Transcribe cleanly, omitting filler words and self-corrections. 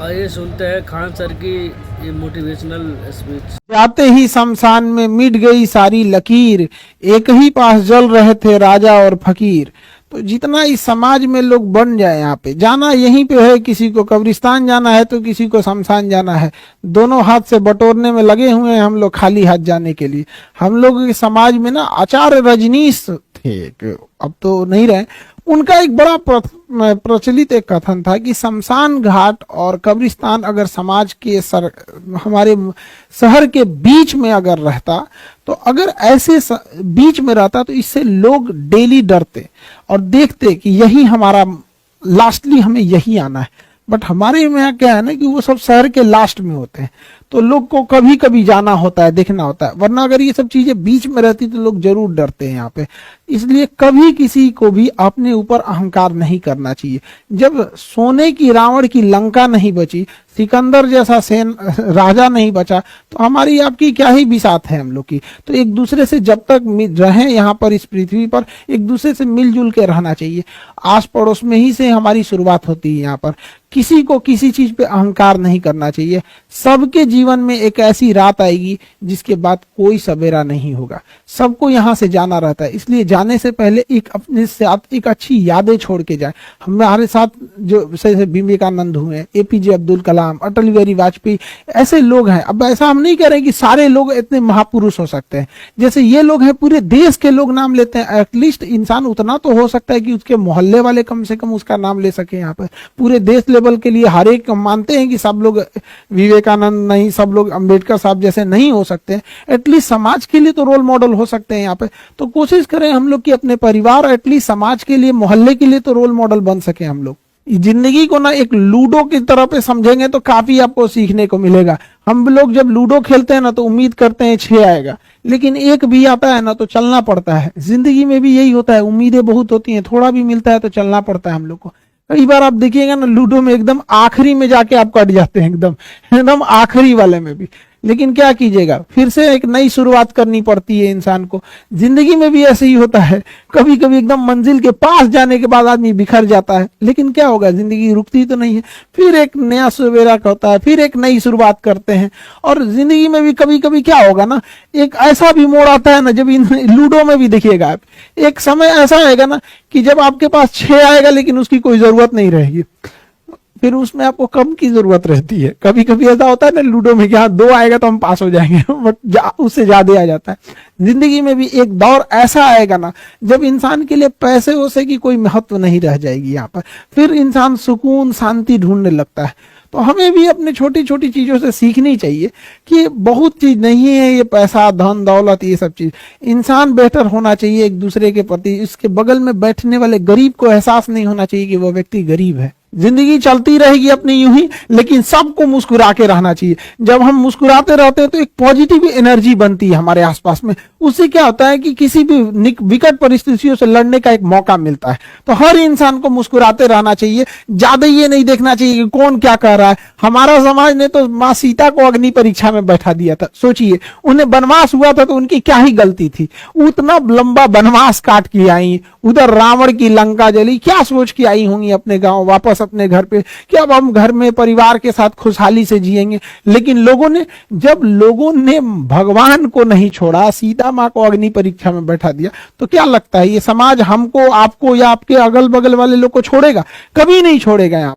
आइए सुनते हैं खान सर की ये मोटिवेशनल स्पीच। जाते ही शमशान में मिट गई सारी लकीर, एक ही पास जल रहे थे राजा और फकीर। तो जितना इस समाज में लोग बन जाए, यहाँ पे जाना यहीं पे है, किसी को कब्रिस्तान जाना है तो किसी को शमशान जाना है, दोनों हाथ से बटोरने में लगे हुए हैं हम लोग खाली हाथ जाने के लिए। हम लोग के समाज में ना आचार्य रजनीश थे, अब तो नहीं रहे, उनका एक बड़ा प्रचलित एक कथन था कि शमशान घाट और कब्रिस्तान अगर समाज के हमारे शहर के बीच में अगर रहता, तो अगर ऐसे बीच में रहता तो इससे लोग डेली डरते और देखते कि यही हमारा लास्टली हमें यही आना है। बट हमारे में यहाँ क्या है ना कि वो सब शहर के लास्ट में होते हैं, तो लोग को कभी कभी जाना होता है, देखना होता है, वरना अगर ये सब चीजें बीच में रहती तो लोग जरूर डरते हैं यहाँ पे। इसलिए कभी किसी को भी अपने ऊपर अहंकार नहीं करना चाहिए। जब सोने की रावण की लंका नहीं बची, सिकंदर जैसा राजा नहीं बचा, तो हमारी आपकी क्या ही बिसात है हम लोग की। तो एक दूसरे से जब तक रहे यहाँ पर इस पृथ्वी पर, एक दूसरे से मिलजुल के रहना चाहिए। आस पड़ोस में ही से हमारी शुरुआत होती है यहाँ पर। किसी को किसी चीज पे अहंकार नहीं करना चाहिए। सबके जीवन में एक ऐसी रात आएगी जिसके बाद कोई सवेरा नहीं होगा, सबको यहाँ से जाना रहता है। इसलिए जाने से पहले एक अपने साथ एक अच्छी यादें छोड़ के जाए। हमारे साथ जो जैसे विवेकानंद हुए, एपीजे अब्दुल कलाम, अटल बिहारी वाजपेयी, ऐसे लोग हैं। अब ऐसा हम नहीं कह रहे कि सारे लोग इतने महापुरुष हो सकते हैं, जैसे ये लोग हैं पूरे देश के लोग नाम लेते हैं। एटलीस्ट इंसान उतना तो हो सकता है कि उसके मोहल्ले वाले कम से कम उसका नाम ले सके। यहाँ पर पूरे देश लेवल के लिए हर एक मानते हैं कि सब लोग विवेकानंद नहीं, सब लोग अंबेडकर साहब जैसे नहीं हो सकते, एटलीस्ट समाज के लिए तो रोल मॉडल हो सकते हैं यहाँ पे। तो कोशिश करें हम लोग कि अपने परिवार, एटलीस्ट समाज के लिए, मोहल्ले के लिए तो रोल मॉडल बन सके हम लोग। जिंदगी को ना एक लूडो की तरह पे समझेंगे तो काफी आपको सीखने को मिलेगा। हम लोग जब लूडो खेलते हैं ना तो उम्मीद करते हैं 6 आएगा, लेकिन एक भी आता है ना तो चलना पड़ता है। जिंदगी में भी यही होता है, उम्मीदें बहुत होती हैं, थोड़ा भी मिलता है तो चलना पड़ता है हम लोग को। कई बार आप देखिएगा ना लूडो में एकदम आखिरी में जाके आप कट जाते हैं, एकदम आखिरी वाले में भी। लेकिन क्या कीजिएगा, फिर से एक नई शुरुआत करनी पड़ती है इंसान को। जिंदगी में भी ऐसे ही होता है, कभी कभी एकदम मंजिल के पास जाने के बाद आदमी बिखर जाता है, लेकिन क्या होगा, जिंदगी रुकती तो नहीं है, फिर एक नया सवेरा होता है, फिर एक नई शुरुआत करते हैं। और जिंदगी में भी कभी कभी क्या होगा ना, एक ऐसा भी मोड़ आता है ना, जब लूडो में भी देखिएगा आप, एक समय ऐसा आएगा ना कि जब आपके पास 6 आएगा लेकिन उसकी कोई जरूरत नहीं रहेगी, फिर उसमें आपको कम की जरूरत रहती है। कभी कभी ऐसा होता है ना लूडो में कि हाँ 2 आएगा तो हम पास हो जाएंगे, बट उससे ज्यादा आ जाता है। जिंदगी में भी एक दौर ऐसा आएगा ना जब इंसान के लिए पैसे वैसे की कोई महत्व नहीं रह जाएगी यहाँ पर, फिर इंसान सुकून शांति ढूंढने लगता है। तो हमें भी अपने छोटी छोटी चीजों से सीखनी चाहिए कि बहुत चीज नहीं है ये पैसा, धन दौलत, ये सब चीज। इंसान बेहतर होना चाहिए एक दूसरे के प्रति। इसके बगल में बैठने वाले गरीब को एहसास नहीं होना चाहिए कि वो व्यक्ति गरीब है। जिंदगी चलती रहेगी अपनी यूं ही, लेकिन सबको मुस्कुरा के रहना चाहिए। जब हम मुस्कुराते रहते हैं तो एक पॉजिटिव एनर्जी बनती है हमारे आसपास में। उससे क्या होता है कि किसी भी विकट परिस्थितियों से लड़ने का एक मौका मिलता है। तो हर इंसान को मुस्कुराते रहना चाहिए, ज्यादा ये नहीं देखना चाहिए कि कौन क्या कर रहा है। हमारा समाज ने तो माँ सीता को अग्नि परीक्षा में बैठा दिया था। सोचिए, उन्हें वनवास हुआ था तो उनकी क्या ही गलती थी, उतना लंबा वनवास काट के आई, उधर रावण की लंका जली, क्या सोच के आई होंगी अपने गांव वापस अपने घर पे कि अब हम घर में परिवार के साथ खुशहाली से जिएंगे। लेकिन जब लोगों ने भगवान को नहीं छोड़ा, सीता माँ को अग्नि परीक्षा में बैठा दिया, तो क्या लगता है ये समाज हमको, आपको या आपके अगल बगल वाले लोग को छोड़ेगा? कभी नहीं छोड़ेगा। यहाँ